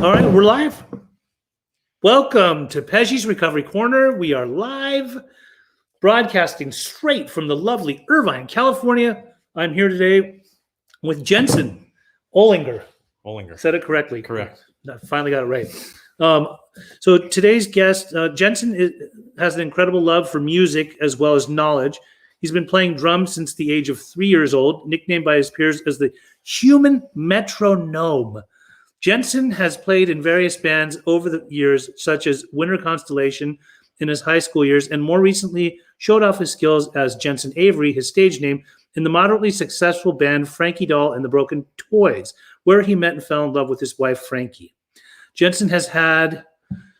All right, we're live. Welcome to Pesci's Recovery Corner. We are live, broadcasting straight from the lovely Irvine, California. I'm here today with Jenson Olinger. Said it correctly. Correct. I finally got it right. So today's guest, Jenson, has an incredible love for music as well as knowledge. He's been playing drums since the age of 3 years old, nicknamed by his peers as the human metronome. Jenson has played in various bands over the years, such as Winter Constellation in his high school years, and more recently showed off his skills as Jenson Avery, his stage name, in the moderately successful band Frankie Doll and the Broken Toys, where he met and fell in love with his wife, Frankie. Jenson has had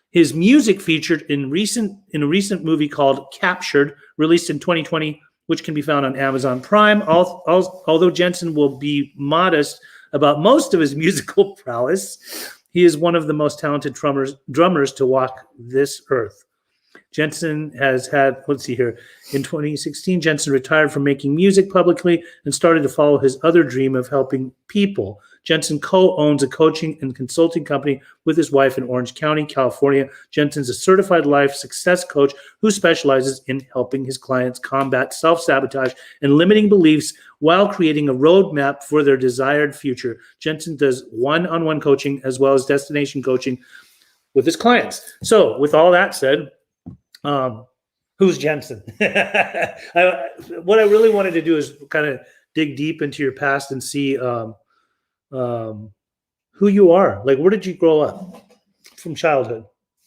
his music featured in a recent movie called Captured, released in 2020, which can be found on Amazon Prime. Although Jenson will be modest about most of his musical prowess, he is one of the most talented drummers to walk this earth. Jenson has had, let's see here, in 2016, Jenson retired from making music publicly and started to follow his other dream of helping people. Jenson co-owns a coaching and consulting company with his wife in Orange County, California. Jenson's a certified life success coach who specializes in helping his clients combat self-sabotage and limiting beliefs while creating a roadmap for their desired future. Jenson does one-on-one coaching as well as destination coaching with his clients. So with all that said, who's Jenson? What I really wanted to do is kind of dig deep into your past and see who you are. Like, where did you grow up from childhood?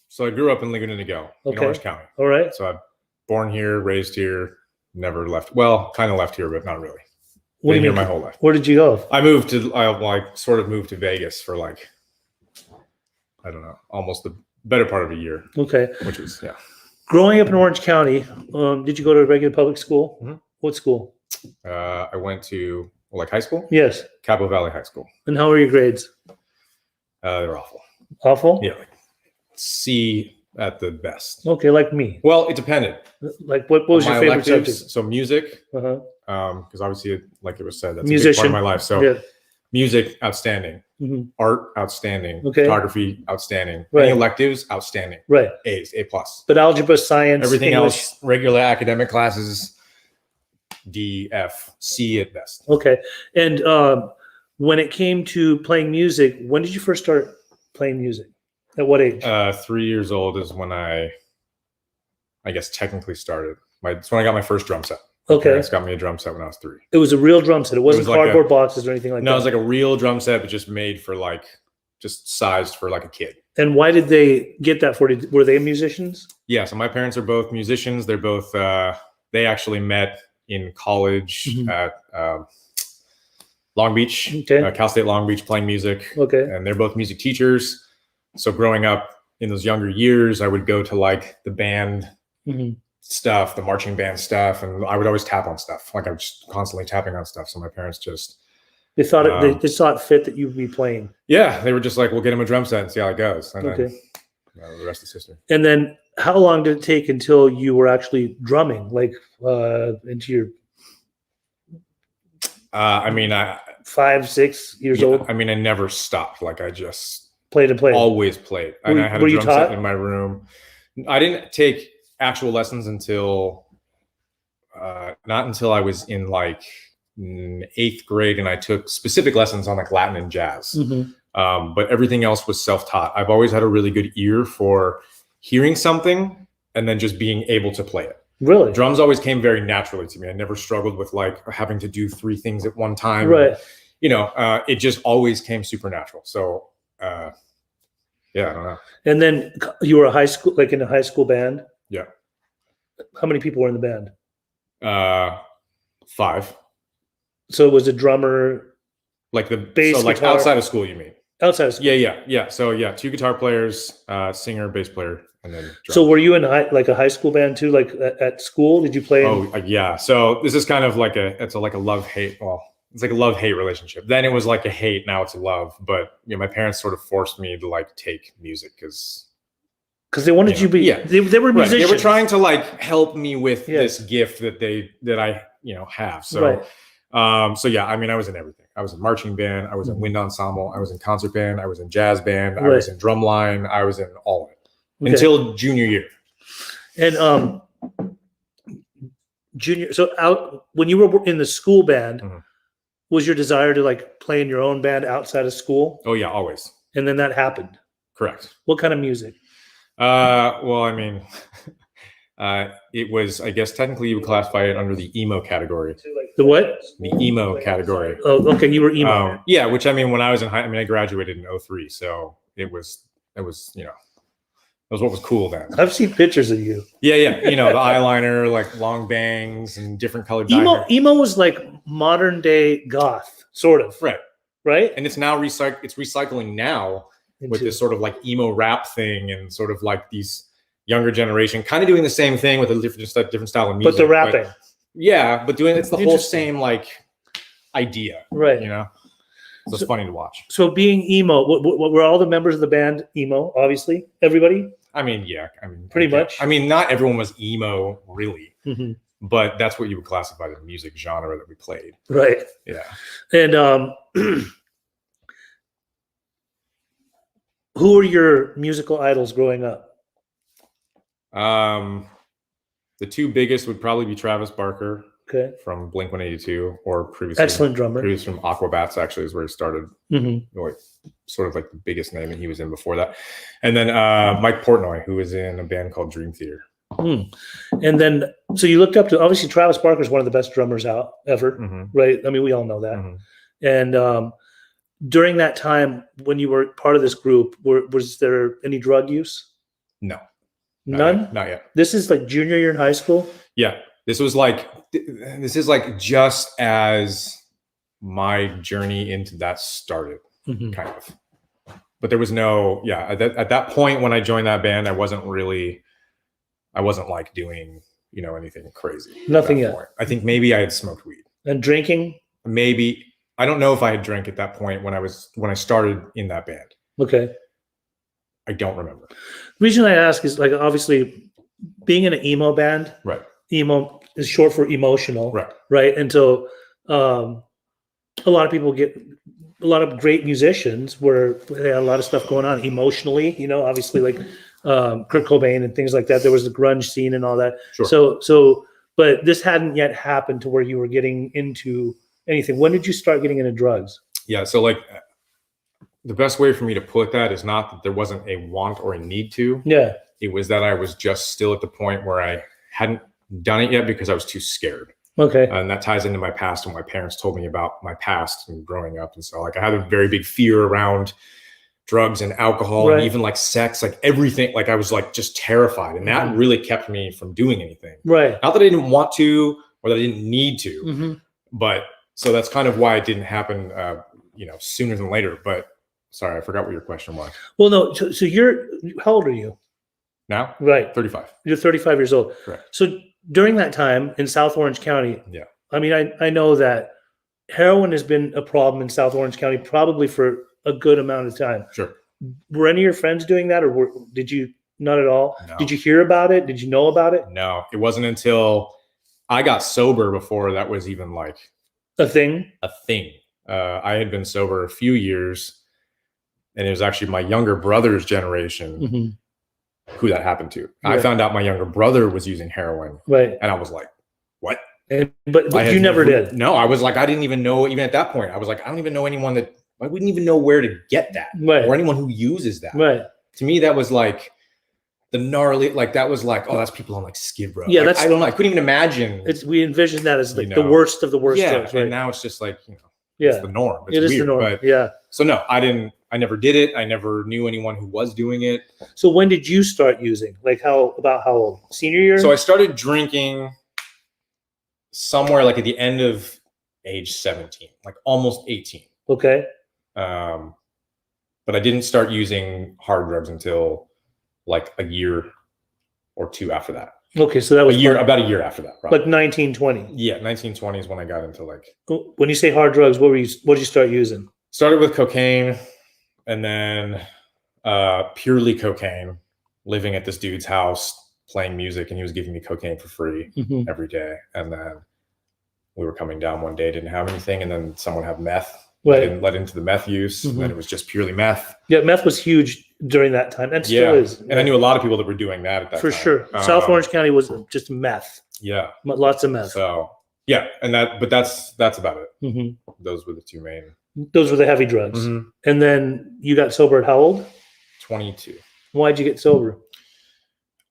So I grew up in Laguna Niguel in Orange County. All right. So I'm born here, raised here, never left. Well, kind of left here, but not really. What do you Been here mean? my whole life. Where did you go? I moved to Vegas for like, I don't know, almost the better part of a year. Okay. Which was, yeah. Growing up in Orange County, did you go to a regular public school? Mm-hmm. What school? I went to high school. Yes. Cabo Valley High School. And how were your grades? They're awful. Awful? Yeah. Like C at the best. Okay, like me. Well, it depended. Like, what was your favorite subject? So music. Uh-huh. Because obviously, like it was said, that's Musician. a big part of my life. So yeah. Music, outstanding. Mm-hmm. Art, outstanding. Okay. Photography, outstanding. Right. Any electives, outstanding. Right. A's, A+. But algebra, science, Everything English. else, regular academic classes, D, F, C at best. Okay. And when it came to playing music, when did you first start playing music? At what age? 3 years old is when I guess technically started. That's when I got my first drum set. My Okay. parents got me a drum set when I was 3. It was a real drum set. It wasn't like cardboard boxes or anything like that. No, it was like a real drum set, but just made for just sized for like a kid. And why did they get that for you? Were they musicians? Yeah. So my parents are both musicians. They're both, they actually met in college at Long Beach, Okay. Cal State Long Beach, playing music. Okay. And they're both music teachers. So growing up in those younger years, I would go to like the band stuff, the marching band stuff, and I would always tap on stuff. Like I'm just constantly tapping on stuff. So my parents just They thought they saw it fit that you'd be playing. yeah, they were just like, we'll get him a drum set and see how it goes. And Okay. then the rest is history. And then how long did it take until you were actually drumming, like into your I mean, 5, 6 years old? I mean, I never stopped. Like I just Played and played. always played. And I had were a you drum set taught? in my room. I didn't take actual lessons until not until I was in like 8th grade, and I took specific lessons on like Latin and jazz. But everything else was self-taught. I've always had a really good ear for hearing something and then just being able to play it. Really? Drums always came very naturally to me. I never struggled with like having to do 3 things at one time. Right. You know, it just always came supernatural. So yeah, I don't know. And then you were in a high school band? Yeah. How many people were in the band? 5. So it was a drummer Like the bass, so like guitar. outside of school, you mean? Outside of school. Yeah. So yeah, 2 guitar players, singer, bass player, and then drums. So were you in a high school band too? Like at school, did you play? Yeah. So this is kind of like a love-hate. Well, it's like a love-hate relationship. Then it was like a hate. Now it's a love. But you know, my parents sort of forced me to like take music because they wanted you to be. Yeah. They were right. musicians. They were trying to like help me with Yes. this gift that I have. So Right. So yeah, I mean, I was in everything. I was in marching band. I was in wind ensemble. I was in concert band. I was in jazz band. I was in drumline. I was in all of it until junior year. And junior, so out when you were in the school band, was your desire to like play in your own band outside of school? Oh yeah, always. And then that happened. Correct. What kind of music? Well, I mean, it was, I guess technically you would classify it under the emo category. The what? The emo category. Oh, okay. You were emo. Yeah, which I mean, when I was in I graduated in 2003, so it was, you know, it was what was cool then. I've seen pictures of you. Yeah, you know, the eyeliner, like long bangs and different colored emo was like modern day goth, sort of. Right. And it's now it's recycling now with this sort of like emo rap thing and sort of like these younger generation kind of doing the same thing with a different style of music. But the rapping. But it's the whole same like idea. Right. You know? So it's funny to watch. So being emo, what were all the members of the band emo? Obviously, everybody. I mean, yeah. I mean, pretty much. I mean, not everyone was emo, really, but that's what you would classify the music genre that we played. Right. Yeah. And who were your musical idols growing up? The two biggest would probably be Travis Barker. Okay. From Blink-182, or previously, excellent drummer. Previously from Aquabats, actually, is where he started. Like, sort of like the biggest name, and he was in before that. And then Mike Portnoy, who was in a band called Dream Theater. And then, so you looked up to, obviously, Travis Barker is one of the best drummers out ever, right? I mean, we all know that. And during that time, when you were part of this group, was there any drug use? No. None? Not yet. This is like junior year in high school? Yeah. This is like just as my journey into that started, kind of. But there was no, at that point when I joined that band, I wasn't like doing, you know, anything crazy. Nothing yet. Point. I think maybe I had smoked weed. And drinking? Maybe. I don't know if I had drank at that point when I started in that band. Okay. I don't remember. The reason I ask is, like, obviously being in an emo band, right? Emo is short for emotional, right? And so a lot of people get a lot of great musicians where they had a lot of stuff going on emotionally, you know, obviously like Kurt Cobain and things like that. There was the grunge scene and all that. Sure. So, but this hadn't yet happened to where you were getting into anything. When did you start getting into drugs? Yeah. So like the best way for me to put that is not that there wasn't a want or a need to. Yeah. It was that I was just still at the point where I hadn't done it yet because I was too scared. Okay. And that ties into my past and my parents told me about my past and growing up. And so like I had a very big fear around drugs and alcohol and even like sex, like everything. Like I was like just terrified. And that really kept me from doing anything. Right. Not that I didn't want to or that I didn't need to, but so that's kind of why it didn't happen, you know, sooner than later. But sorry, I forgot what your question was. Well, no. So how old are you now? Right. 35. You're 35 years old. Correct. So during that time in South Orange County, I mean, I know that heroin has been a problem in South Orange County probably for a good amount of time. Sure. Were any of your friends doing that, or did you not at all? No. Did you hear about it? Did you know about it? No, it wasn't until I got sober before that was even like a thing. I had been sober a few years, and it was actually my younger brother's generation who that happened to. I found out my younger brother was using heroin, and I was like, "What?" But you never did. No, I was like, I didn't even know. Even at that point, I was like, I don't even know anyone that. I wouldn't even know where to get that, or anyone who uses that. To me, that was like the gnarly. Like that was like, oh, that's people on like Skid Row. Yeah, like, I don't know. I couldn't even imagine. We envisioned that as like the worst of the worst. Yeah, drugs, and now it's just like it's the norm. It's weird, the norm. But, so no, I never did it. I never knew anyone who was doing it. So when did you start using? Like how old? Senior year? So I started drinking somewhere like at the end of age 17, like almost 18. Okay. But I didn't start using hard drugs until like a year or two after that. Okay, so that was about a year after that. Probably. Like 1920. Yeah, 1920 is when I got into like. When you say hard drugs, what did you start using? Started with cocaine, and then purely cocaine. Living at this dude's house, playing music, and he was giving me cocaine for free every day. And then we were coming down one day, didn't have anything, and then someone had meth. Right. I didn't let into the meth use, and then it was just purely meth. Yeah, meth was huge during that time, and still is. And I knew a lot of people that were doing that at that for time. sure. South Orange County was just meth. Yeah, lots of meth. So yeah, but that's about it. Mm-hmm. Those were the two main. Those were the heavy drugs. Mm-hmm. And then you got sober at how old? 22. Why'd you get sober?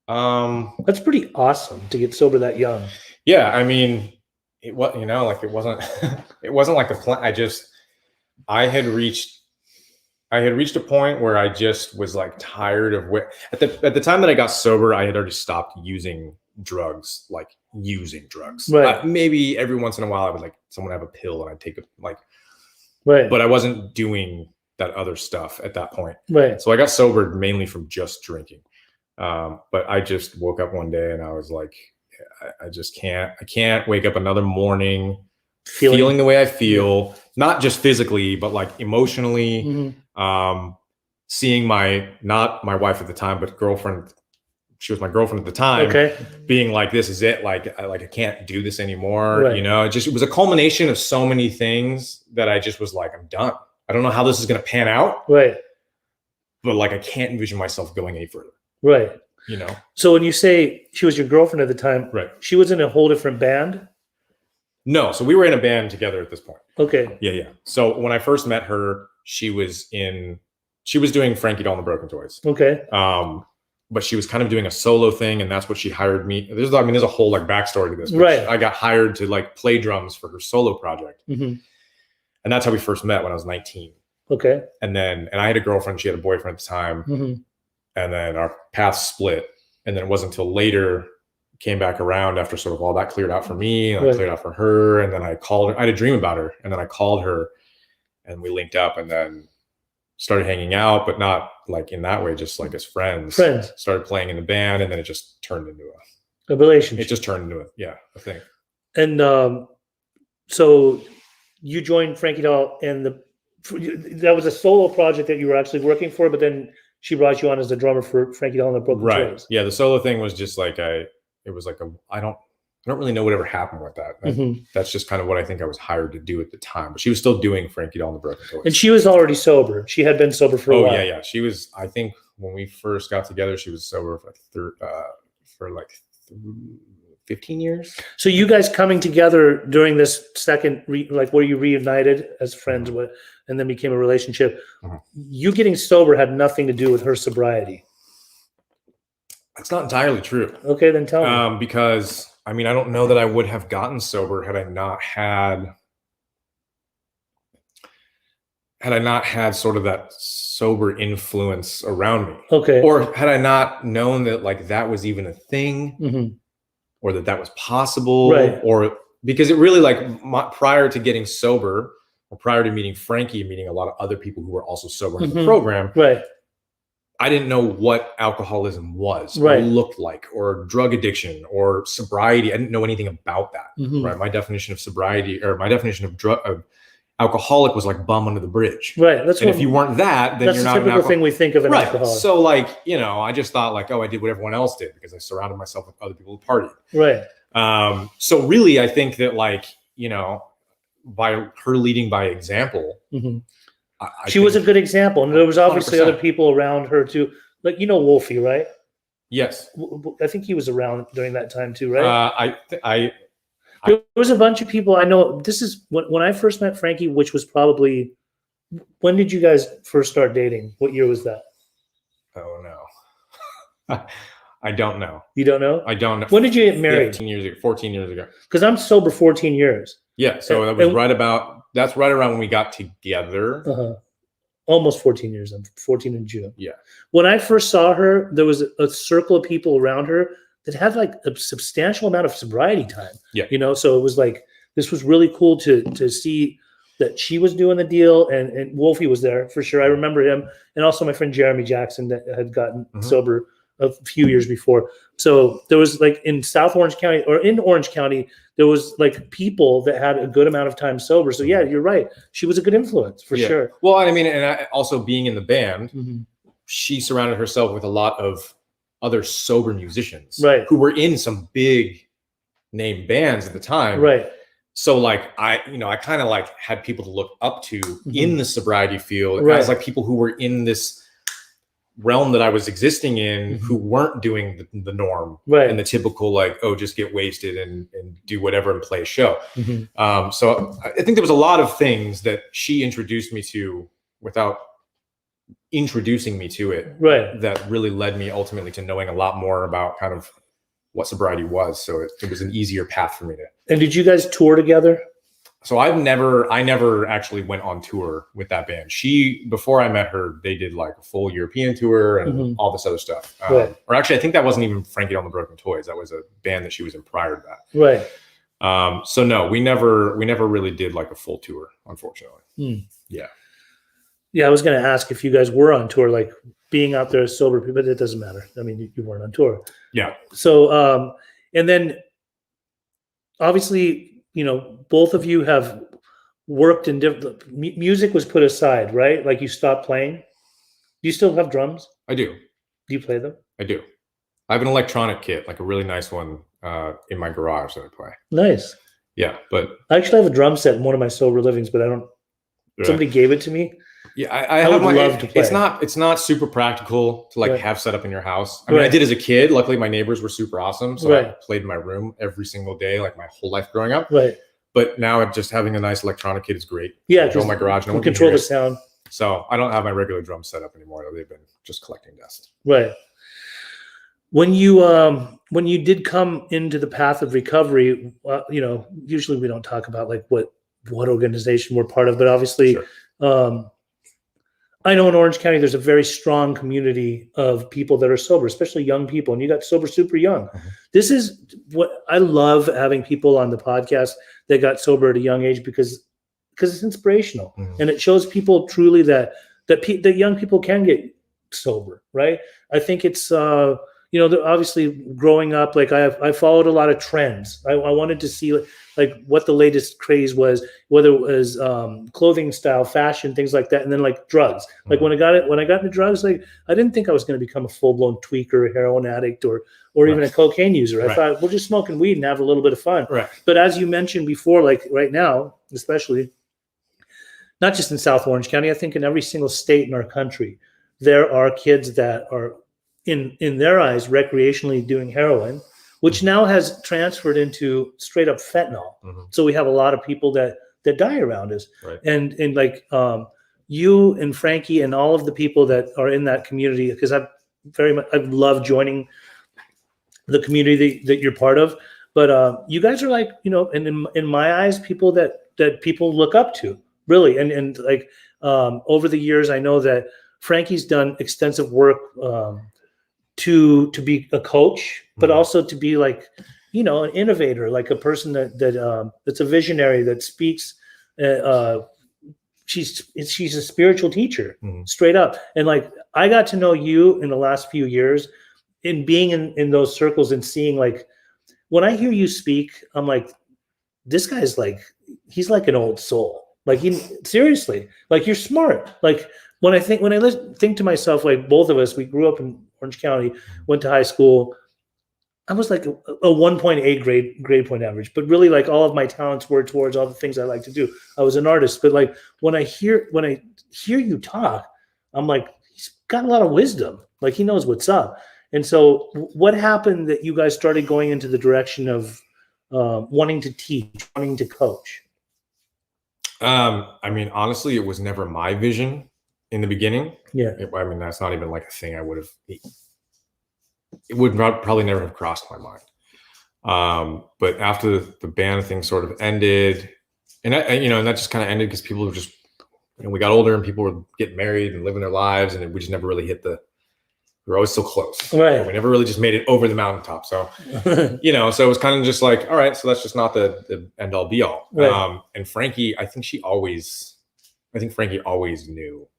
That's pretty awesome to get sober that young. Yeah, I mean, it was, like it wasn't like a plan. I had reached a point where I just was like tired of at the time that I got sober, I had already stopped using drugs. Right. Maybe every once in a while I would like someone have a pill and I'd take it right. But I wasn't doing that other stuff at that point. Right. So I got sober mainly from just drinking. But I just woke up one day and I was like, I can't wake up another morning feeling the way I feel, not just physically, but like emotionally. Mm-hmm. Seeing not my wife at the time, but girlfriend. She was my girlfriend at the time. Okay. Being like, this is it. I can't do this anymore. Right. It was a culmination of so many things that I just was like, I'm done. I don't know how this is going to pan out. Right. But I can't envision myself going any further. Right. So when you say she was your girlfriend at the time, right? She was in a whole different band? No. So we were in a band together at this point. Okay. Yeah. So when I first met her, she was doing Frankie Doll and the Broken Toys. Okay. But she was kind of doing a solo thing, and that's what she hired me. There's a whole backstory to this. Right. I got hired to play drums for her solo project. Mm-hmm. And that's how we first met when I was 19. Okay. And I had a girlfriend. She had a boyfriend at the time. Mm-hmm. And then our paths split. And then it wasn't until later came back around after sort of all that cleared out for me and I cleared out for her. And then I called her. I had a dream about her. And then I called her and we linked up and then started hanging out, but not in that way, just as friends. Started playing in the band and then it just turned into a relationship. It just turned into a thing. And so you joined Frankie Doll and that was a solo project that you were actually working for, but then she brought you on as a drummer for Frankie Doll and the Broken Toys. Right. Yeah. The solo thing was just I don't really know whatever happened with that. Mm-hmm. That's just kind of what I think I was hired to do at the time. But she was still doing Frankie Doll and the Broken Toys. And she was already sober. She had been sober for a while. Yeah. She was, I think when we first got together, she was sober for 15 years. So you guys coming together during this second, where you reunited as friends with, and then became a relationship, you getting sober had nothing to do with her sobriety. That's not entirely true. Okay, then tell me. Because I don't know that I would have gotten sober had I not had sort of that sober influence around me. Okay. Or had I not known that that was even a thing. Mm-hmm. Or that was possible, right? Or because it really prior to getting sober, or prior to meeting Frankie and meeting a lot of other people who were also sober in the program, right? I didn't know what alcoholism was, right? Or looked like, or drug addiction, or sobriety. I didn't know anything about that, right? My definition of sobriety, or my definition of alcoholic, was bum under the bridge, right? That's if you weren't that, then you're not an alcoholic. Thing we think of an alcoholic. So I just thought I did what everyone else did because I surrounded myself with other people who partied, right? So really, I think that by her leading by example, she was a good example, and there was obviously 100%. Other people around her too, Wolfie, right? Yes, I think he was around during that time too, right? There was a bunch of people I know. This is when I first met Frankie, which was probably, when did you guys first start dating? What year was that? Oh no, I don't know. You don't know? I don't know. When did you get married? 14 years ago. Because I'm sober 14 years. Yeah, so that was that's right around when we got together. Uh-huh. Almost 14 years. I'm 14 in June. Yeah. When I first saw her, there was a circle of people around her that had a substantial amount of sobriety time. Yeah. So it was this was really cool to see that she was doing the deal, and Wolfie was there for sure. I remember him, and also my friend Jeremy Jackson that had gotten sober a few years before. So there was in South Orange County, or in Orange County, there was people that had a good amount of time sober. So yeah, you're right. She was a good influence for sure. Well, and also being in the band, she surrounded herself with a lot of other sober musicians, right, who were in some big name bands at the time, right? so like I kind of like had people to look up to in the sobriety field Right. as like people who were in this realm that I was existing in who weren't doing the norm Right. and the typical like, oh, just get wasted and do whatever and play a show. Mm-hmm. So I think there was a lot of things that she introduced me to without introducing me to it, Right. that really led me ultimately to knowing a lot more about kind of what sobriety was. So it was an easier path for me to. And did you guys tour together? So I never actually went on tour with that band. Before I met her, they did like a full European tour and all this other stuff. Right. Or actually, I think that wasn't even Frankie on the Broken Toys. That was a band that she was in prior to that. Right. So no, we never really did like a full tour, unfortunately. Yeah. Yeah, I was going to ask if you guys were on tour, like being out there as sober people, but it doesn't matter. I mean, you weren't on tour. Yeah. So, and then obviously, both of you have worked in different, music was put aside, right? Like you stopped playing. Do you still have drums? I do. Do you play them? I do. I have an electronic kit, like a really nice one in my garage that I play. Nice. Yeah, but I actually have a drum set in one of my sober livings, but I don't, somebody gave it to me. Yeah, I would love to play. It's not super practical to like Right. have set up in your house. I mean, I did as a kid. Luckily, my neighbors were super awesome, so I played in my room every single day, like my whole life growing up. Right. But now just having a nice electronic kit is great. Yeah, control my garage. No one control can hear the it. sound. So I don't have my regular drum set up anymore. They've been just collecting dust. Right. When you did come into the path of recovery, usually we don't talk about like what organization we're part of, but obviously, Sure. I know in Orange County there's a very strong community of people that are sober, especially young people, and you got sober super young. This is what I love, having people on the podcast that got sober at a young age, because it's inspirational and it shows people truly that young people can get sober, right? I think it's obviously growing up, like I followed a lot of trends. I wanted to see like what the latest craze was, whether it was clothing style, fashion, things like that, and then like drugs. Like when I got into drugs, like I didn't think I was going to become a full blown tweaker, a heroin addict, or even a cocaine user. I thought we're just smoking weed and have a little bit of fun. Right. But as you mentioned before, like right now, especially not just in South Orange County, I think in every single state in our country, there are kids that are in their eyes recreationally doing heroin, which now has transferred into straight up fentanyl. So we have a lot of people that die around us. Right. And like you and Frankie and all of the people that are in that community, because I've loved joining the community that you're part of. But you guys are like, and in my eyes, people that people look up to, really. And like over the years, I know that Frankie's done extensive work to be a coach, but also to be like, an innovator, like a person that's a visionary, that speaks. She's a spiritual teacher, straight up. And like, I got to know you in the last few years in being in those circles and seeing, like, when I hear you speak, I'm like, this guy's like, he's like an old soul. Like, seriously, like, you're smart. Like, when I think to myself, like, both of us, we grew up in Orange County, went to high school. I was like a 1.8 grade point average, but really, like, all of my talents were towards all the things I like to do. I was an artist, but like when I hear you talk, I'm like, he's got a lot of wisdom. Like, he knows what's up. And so, what happened that you guys started going into the direction of wanting to teach, wanting to coach? I mean, honestly, it was never my vision in the beginning. Yeah. I mean, that's not even like a thing I would have. It would probably never have crossed my mind. But after the band thing sort of ended, and that just kind of ended because people were just, we got older and people were getting married and living their lives, and we just never really hit we were always so close. Right. We never really just made it over the mountaintop. So, so it was kind of just like, all right, so that's just not the end all be all. Right. And Frankie, I think Frankie always knew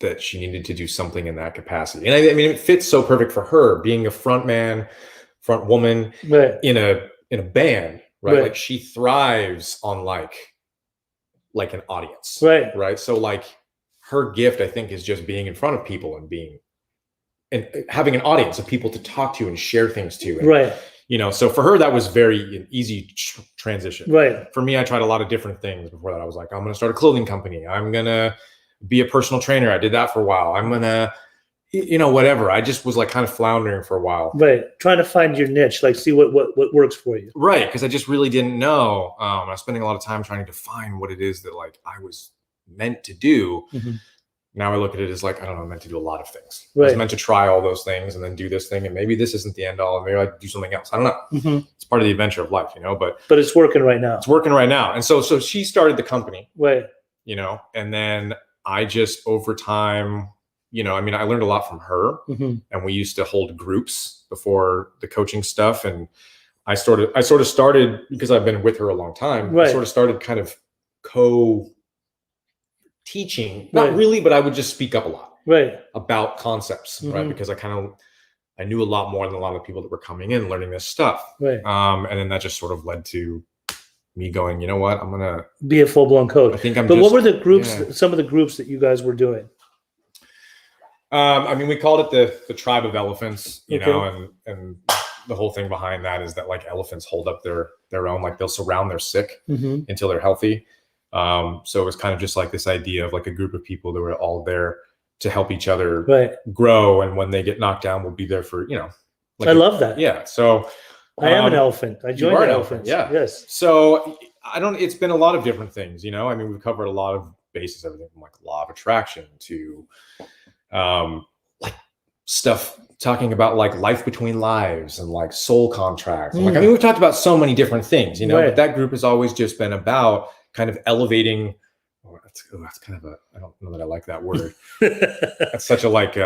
that she needed to do something in that capacity. And I mean, it fits so perfect for her being a front woman Right. in a band, right? Right. Like, she thrives on like an audience. Right. Right. So like, her gift, I think, is just being in front of people and having an audience of people to talk to and share things to. And, Right. So for her, that was an easy transition. Right. For me, I tried a lot of different things before that. I was like, I'm going to start a clothing company. I'm going to be a personal trainer. I did that for a while. I'm going to, whatever. I just was like kind of floundering for a while. Right. Trying to find your niche, like see what works for you. Right. Because I just really didn't know. I was spending a lot of time trying to define what it is that like I was meant to do. Mm-hmm. Now I look at it as like, I don't know, I'm meant to do a lot of things. Right. I was meant to try all those things and then do this thing. And maybe this isn't the end all. And maybe I do something else. I don't know. Mm-hmm. It's part of the adventure of life, but it's working right now. It's working right now. And so she started the company, right. And then I just over time, I learned a lot from her, mm-hmm. and we used to hold groups before the coaching stuff. And I sort of started, because I've been with her a long time. Right. I sort of started kind of teaching, not right. really, but I would just speak up a lot right. about concepts, mm-hmm. right? Because I knew a lot more than a lot of people that were coming in learning this stuff. Right. And then that just sort of led to me going, you know what, I'm going to be a full-blown coach. I think what were the groups, some of the groups that you guys were doing? We called it the tribe of elephants, okay. and the whole thing behind that is that like elephants hold up their own, like they'll surround their sick mm-hmm. until they're healthy. So it was kind of just like this idea of like a group of people that were all there to help each other right. grow. And when they get knocked down, we'll be there for, I love that. Yeah. So I am an elephant. I joined the elephants. Yeah. Yes. So it's been a lot of different things, we've covered a lot of bases, everything from like law of attraction to, like stuff talking about like life between lives and like soul contracts. And we've talked about so many different things, right. But that group has always just been about kind of elevating. That's kind of I don't know that I like that word. That's such a like,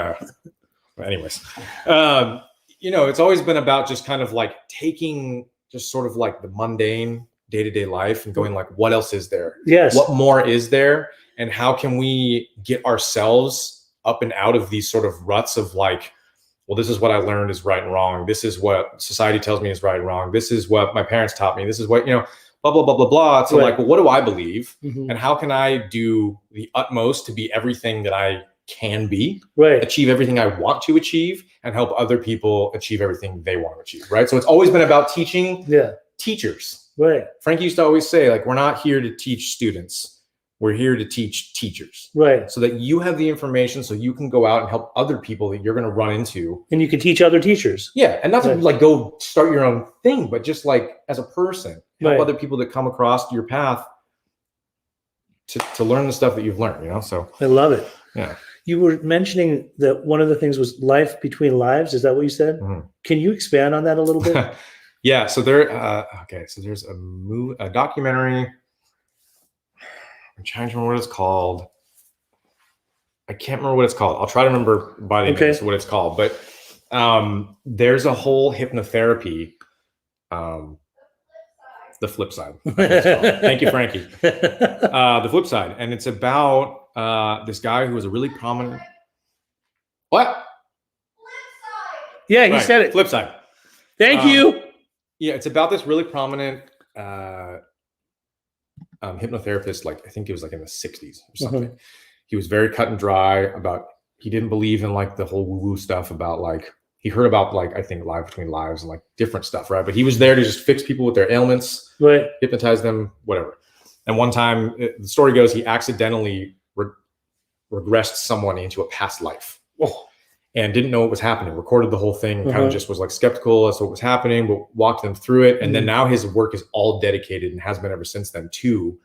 anyways, it's always been about just kind of like taking just sort of like the mundane day-to-day life and going like, what else is there? Yes. What more is there? And how can we get ourselves up and out of these sort of ruts of like, well, this is what I learned is right and wrong. This is what society tells me is right and wrong. This is what my parents taught me. This is what, blah, blah, blah, blah, blah. So right. like, well, what do I believe? Mm-hmm. And how can I do the utmost to be everything that I can be, right. achieve everything I want to achieve, and help other people achieve everything they want to achieve, right? So it's always been about teaching teachers. Right. Frank used to always say, like, we're not here to teach students. We're here to teach teachers. Right. So that you have the information so you can go out and help other people that you're going to run into. And you can teach other teachers. Yeah. And not to like go start your own thing, but just like as a person, help other people that come across your path to learn the stuff that you've learned, So I love it. Yeah. You were mentioning that one of the things was life between lives. Is that what you said? Mm-hmm. Can you expand on that a little bit? Yeah. So so there's a documentary. I'm trying to remember what it's called. I can't remember what it's called. I'll try to remember by the end of this what it's called. But there's a whole hypnotherapy, the flip side. Thank you, Frankie. The flip side. And it's about this guy who was a really prominent. What? Yeah, he said it. Flip side. Thank you. Yeah, it's about this really prominent hypnotherapist, like I think it was like in the 60s or something. Mm-hmm. He was very cut and dry about, he didn't believe in like the whole woo-woo stuff about like, he heard about like, I think life between lives and like different stuff, right? But he was there to just fix people with their ailments, right? Hypnotize them, whatever. And one time, the story goes, he accidentally regressed someone into a past life. Oh. And didn't know what was happening, recorded the whole thing, kind of just was like skeptical as to what was happening, but walked them through it. And then now his work is all dedicated and has been ever since then to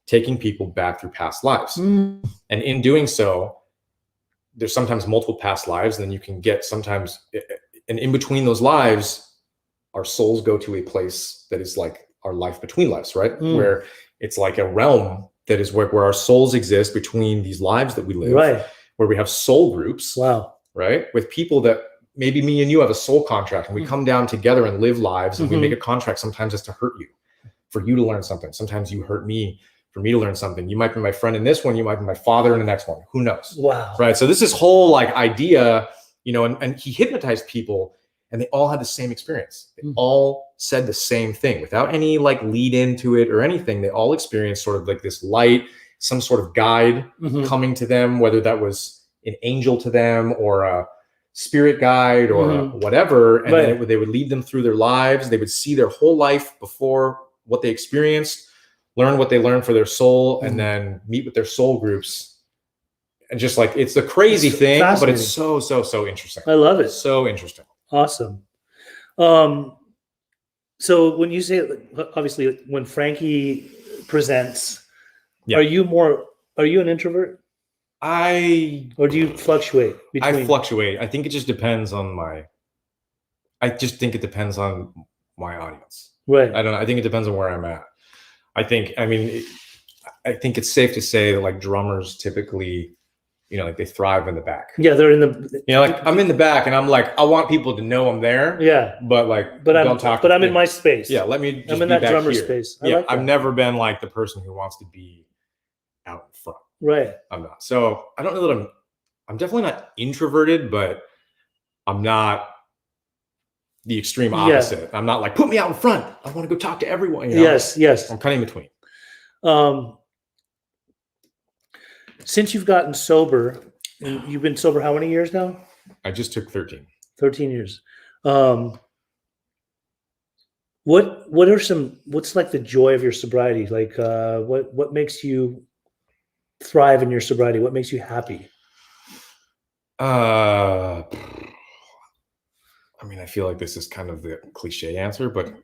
taking people back through past lives. And in doing so, there's sometimes multiple past lives, and then you can get sometimes, and in between those lives, our souls go to a place that is like our life between lives, right? Where it's like a realm that is where our souls exist between these lives that we live, right? Where we have soul groups. Wow. Right? With people that maybe me and you have a soul contract, and we come down together and live lives, and we make a contract. Sometimes it's to hurt you, for you to learn something. Sometimes you hurt me, for me to learn something. You might be my friend in this one. You might be my father in the next one. Who knows? Wow. Right. So this is whole like idea, and he hypnotized people, and they all had the same experience. They all said the same thing without any like lead into it or anything. They all experienced sort of like this light, some sort of guide coming to them, whether that was an angel to them or spirit guide or Mhm. whatever, and then Right. they would lead them through their lives. They would see their whole life before what they experienced, learn what they learned for their soul, and Mhm. then meet with their soul groups. And just like, it's a crazy It's thing, but it's fascinating. so interesting. I love it. So interesting. Awesome. Um, so when you say, obviously, when Frankie presents, Yeah. are you an introvert, I or do you fluctuate between? fluctuate. I think it just depends on I just think it depends on my audience. Right. I don't know. I think it depends on where I'm at. I think it's safe to say that like drummers typically, like they thrive in the back. Yeah, they're in the. Like I'm in the back and I'm like, I want people to know I'm there. Yeah. But like, But don't talk. I'm in my space. Yeah, let me just I'm in be that back drummer here. space. Yeah, like I've that. never been like the person who wants to be out in front. Right. I'm not. So I don't know that I'm definitely not introverted, but I'm not the extreme opposite. I'm not like, put me out in front. I want to go talk to everyone. Yes. I'm kind of in between. Since you've gotten sober, and you've been sober how many years now? I just took 13. 13 years. What's like the joy of your sobriety? Like, what makes you thrive in your sobriety? What makes you happy? I mean, I feel like this is kind of the cliche answer, but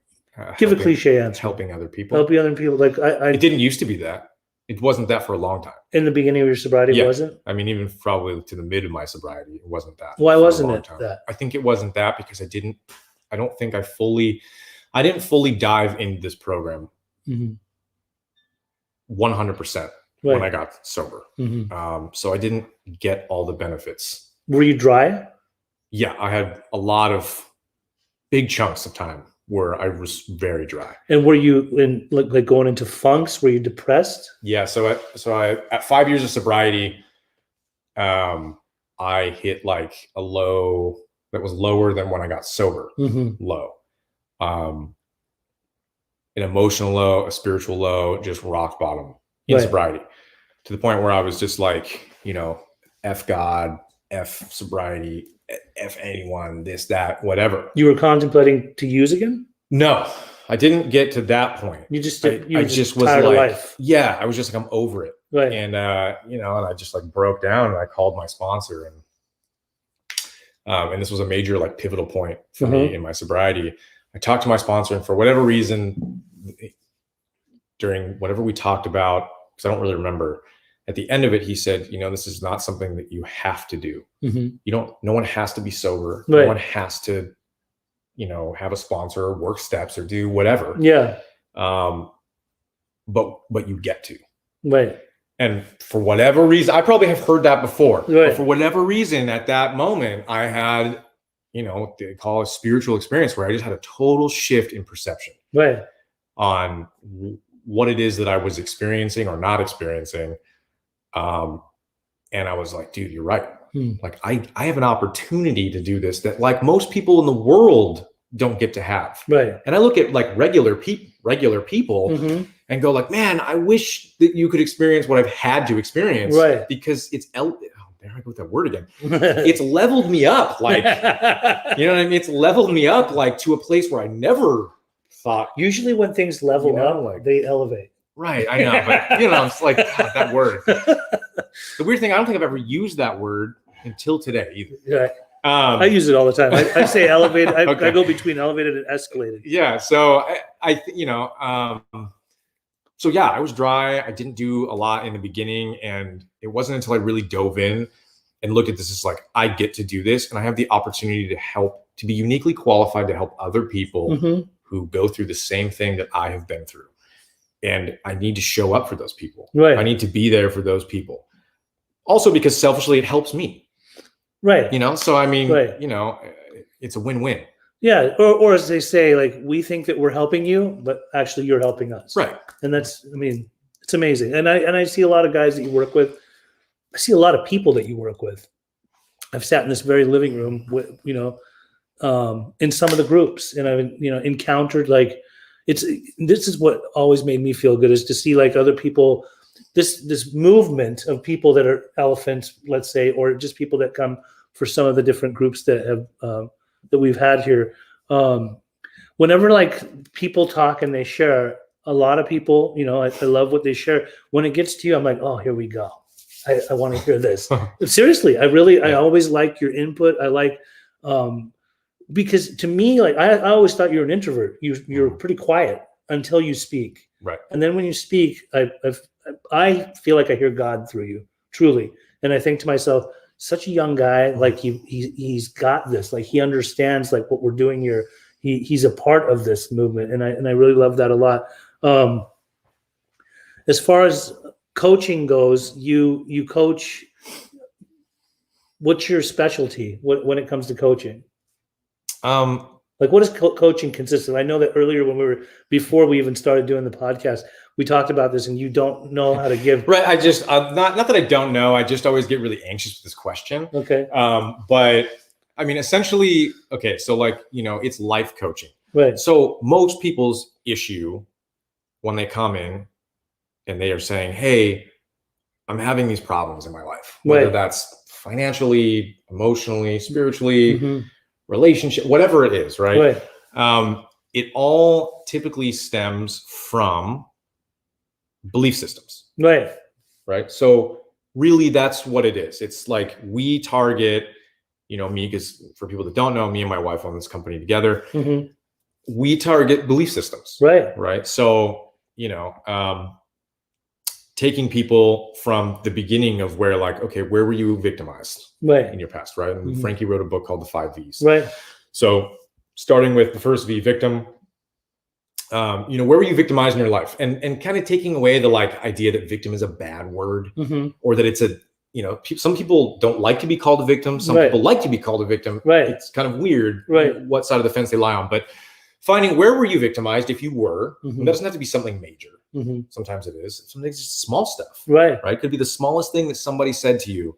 Give a cliche answer. Helping other people. Helping other people. Like it didn't used to be that. It wasn't that for a long time. In the beginning of your sobriety, Yeah. wasn't? I mean, even probably to the mid of my sobriety, it wasn't that. Why for a wasn't long it time. that? I think it wasn't that because I didn't fully dive into this program 100% when I got sober. So I didn't get all the benefits. Were you dry? Yeah, I had a lot of big chunks of time where I was very dry. And were you in like going into funks? Were you depressed? Yeah. So at 5 years of sobriety, I hit like a low that was lower than when I got sober. Low. An emotional low, a spiritual low, just rock bottom in sobriety, to the point where I was just like, F God, F sobriety, F anyone, this, that, whatever. You were contemplating to use again? No, I didn't get to that point. You just I just was tired like, of life. Yeah, I was just like, I'm over it. Right. And, and I just like broke down and I called my sponsor and this was a major like pivotal point for me in my sobriety. I talked to my sponsor and for whatever reason, during whatever we talked about, because I don't really remember, at the end of it, he said, this is not something that you have to do. No one has to be sober. No one has to, have a sponsor or work steps or do whatever. Yeah. But you get to. Right. And for whatever reason, I probably have heard that before. Right. But for whatever reason, at that moment, I had, what they call a spiritual experience where I just had a total shift in perception. Right. On what it is that I was experiencing or not experiencing. And I was like, dude, you're right. Like I have an opportunity to do this that like most people in the world don't get to have. Right. And I look at like regular people and go like, man, I wish that you could experience what I've had to experience. Right. Because there I go with that word again. It's leveled me up. Like, you know what I mean? It's leveled me up like to a place where I never thought. Usually when things level up, like, they elevate. Right. I know. But it's like, God, that word. The weird thing, I don't think I've ever used that word until today either. Right. I use it all the time. I say elevated. I go between elevated and escalated. Yeah. So so yeah, I was dry. I didn't do a lot in the beginning, and it wasn't until I really dove in and looked at this as like, I get to do this, and I have the opportunity to be uniquely qualified to help other people who go through the same thing that I have been through. And I need to show up for those people. Right. I need to be there for those people. Also because selfishly it helps me. Right. So I mean, it's a win-win. Yeah. Or as they say, like, we think that we're helping you, but actually you're helping us. Right. And it's amazing. And I see a lot of guys that you work with. I see a lot of people that you work with. I've sat in this very living room with, in some of the groups, and I've, encountered like, this is what always made me feel good, is to see like other people, this movement of people that are elephants, let's say, or just people that come for some of the different groups that have that we've had here. Whenever like people talk and they share, a lot of people, you know, I love what they share. When it gets to you, I'm like, oh, here we go. I want to hear this. Seriously, I always like your input. I like, because to me, like I always thought you're an introvert. You're pretty quiet until you speak. Right. And then when you speak, I feel like I hear God through you, truly. And I think to myself, such a young guy, like he's got this, like he understands like what we're doing here. He's a part of this movement. And I really love that a lot. As far as coaching goes, you coach. What's your specialty when it comes to coaching? Like what does coaching consist of? I know that earlier before we even started doing the podcast, we talked about this, and you don't know how to give. Right. I just not that I don't know. I just always get really anxious with this question. Okay. But I mean, essentially, okay. So like, you know, it's life coaching. Right. So most people's issue when they come in and they are saying, hey, I'm having these problems in my life, whether that's financially, emotionally, spiritually, relationship, whatever it is, right? It all typically stems from belief systems. Right. So really that's what it is. It's like we target, you know, me, because for people that don't know, me and my wife own this company together. We target belief systems. Right. So, you know, taking people from the beginning of where like, okay, where were you victimized in your past, right? And Frankie wrote a book called The 5 V's. So starting with the first V, victim, you know, where were you victimized in your life? And kind of taking away the like idea that victim is a bad word or that it's a, you know, some people don't like to be called a victim. Some people like to be called a victim. It's kind of weird what side of the fence they lie on, but finding where were you victimized if you were, that doesn't have to be something major. Sometimes it is. Sometimes it's just small stuff. Right. Could be the smallest thing that somebody said to you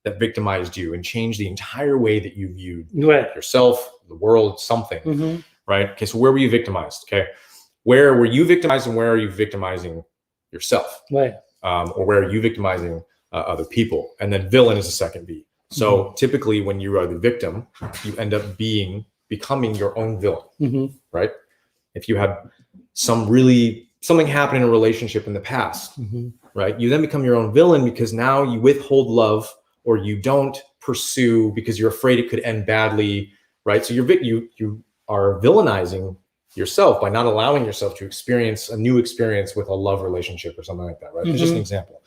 that victimized you and changed the entire way that you viewed yourself, the world, something. Right. Okay. So where were you victimized? Okay. Where were you victimized and where are you victimizing yourself? Or where are you victimizing other people? And then villain is the second V. So typically when you are the victim, you end up becoming your own villain. Right. If you had something happened in a relationship in the past, right? You then become your own villain because now you withhold love or you don't pursue because you're afraid it could end badly, right? So you are villainizing yourself by not allowing yourself to experience a new experience with a love relationship or something like that, right? It's just an example.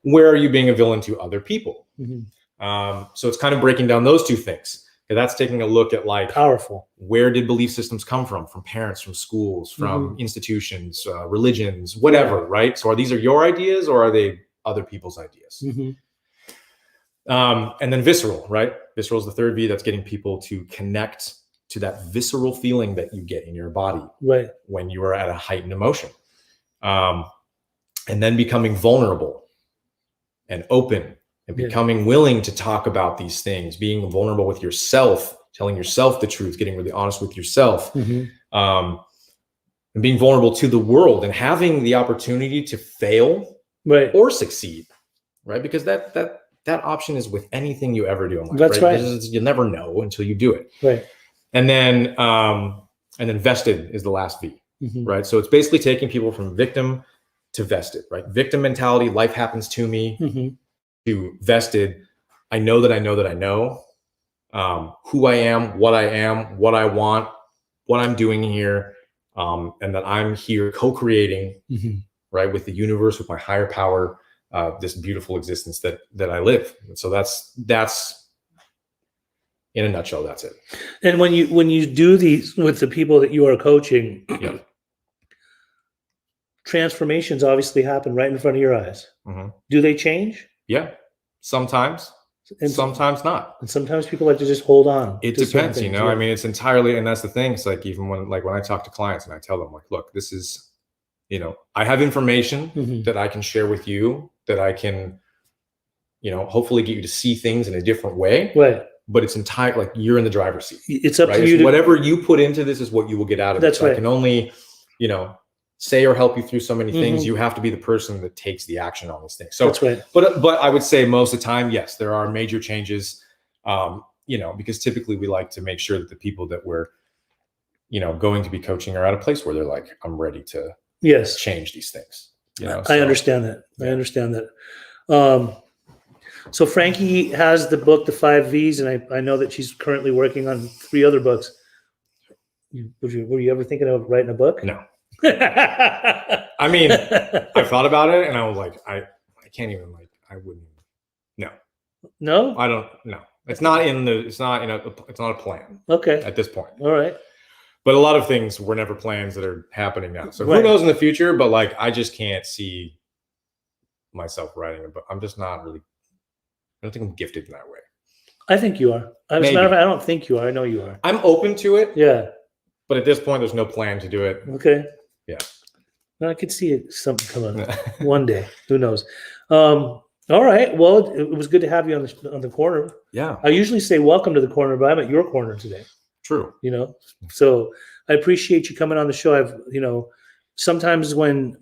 Where are you being a villain to other people? So it's kind of breaking down those two things. Okay, that's taking a look at like powerful. Where did belief systems come from parents, from schools, from institutions, religions, whatever, right? So are these your ideas or are they other people's ideas? And then visceral, right? Visceral is the third V. That's getting people to connect to that visceral feeling that you get in your body when you are at a heightened emotion. And then becoming vulnerable and open. And becoming willing to talk about these things, being vulnerable with yourself, telling yourself the truth, getting really honest with yourself, and being vulnerable to the world and having the opportunity to fail or succeed, right? Because that option is with anything you ever do in life. You'll never know until you do it. And then vested is the last V, right? So it's basically taking people from victim to vested, right? Victim mentality, life happens to me. To vested, I know that I know that I know who I am, what I want, what I'm doing here, and that I'm here co-creating, right, with the universe, with my higher power, this beautiful existence that I live. And so that's in a nutshell. That's it. And when you do these with the people that you are coaching, transformations obviously happen right in front of your eyes. Do they change? Yeah, sometimes, and sometimes not. And sometimes people like to just hold on. It depends, you know. I mean, it's entirely, and that's the thing. It's like even when I talk to clients and I tell them, like, look, this is, you know, I have information that I can share with you that I can, you know, hopefully get you to see things in a different way. But it's like you're in the driver's seat. It's up to you. Whatever you put into this is what you will get out of it. That's right. I can only, you know, say or help you through so many things. You have to be the person that takes the action on these things. So that's right. But I would say most of the time, yes, there are major changes. Because typically we like to make sure that the people that we're, going to be coaching are at a place where they're like, I'm ready to change these things. I understand that. I understand that. So Frankie has the book, The 5 Vs, and I know that she's currently working on 3 other books. Were you ever thinking of writing a book? No. I mean, I thought about it and I was like, I can't even I wouldn't. No, I don't. No, it's not a plan. Okay. At this point. All right. But a lot of things were never plans that are happening now. So who knows in the future, but I just can't see myself writing a book. I'm just not really, I don't think I'm gifted in that way. I think you are. As a matter of fact, I don't think you are. I know you are. I'm open to it. Yeah. But at this point, there's no plan to do it. Okay. Yeah. I could see something coming one day. Who knows? All right. Well, it was good to have you on the corner. Yeah. I usually say welcome to the corner, but I'm at your corner today. True. So I appreciate you coming on the show. I've, sometimes when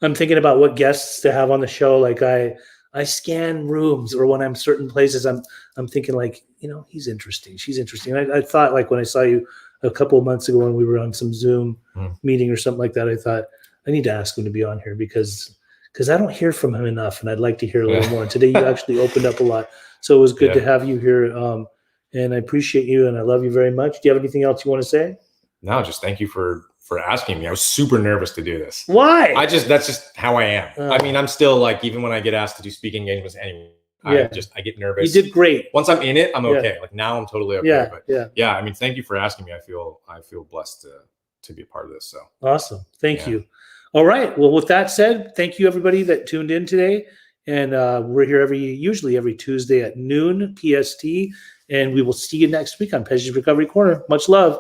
I'm thinking about what guests to have on the show, I scan rooms, or when I'm certain places, I'm thinking he's interesting. She's interesting. I thought when I saw you a couple of months ago when we were on some Zoom meeting or something like that, I thought I need to ask him to be on here because I don't hear from him enough, and I'd like to hear a little more. And today you actually opened up a lot, so it was good to have you here. And I appreciate you, and I love you very much. Do you have anything else you want to say? No, just thank you for asking me. I was super nervous to do this. Why? That's just how I am. I mean, I'm still even when I get asked to do speaking engagements anyway, I get nervous. You did great. Once I'm in it, I'm okay. Now I'm totally okay. Yeah. But I mean, thank you for asking me. I feel blessed to be a part of this. So awesome. Thank you. All right. Well, with that said, thank you everybody that tuned in today. And we're here usually every Tuesday at noon PST. And we will see you next week on Pesci's Recovery Corner. Much love.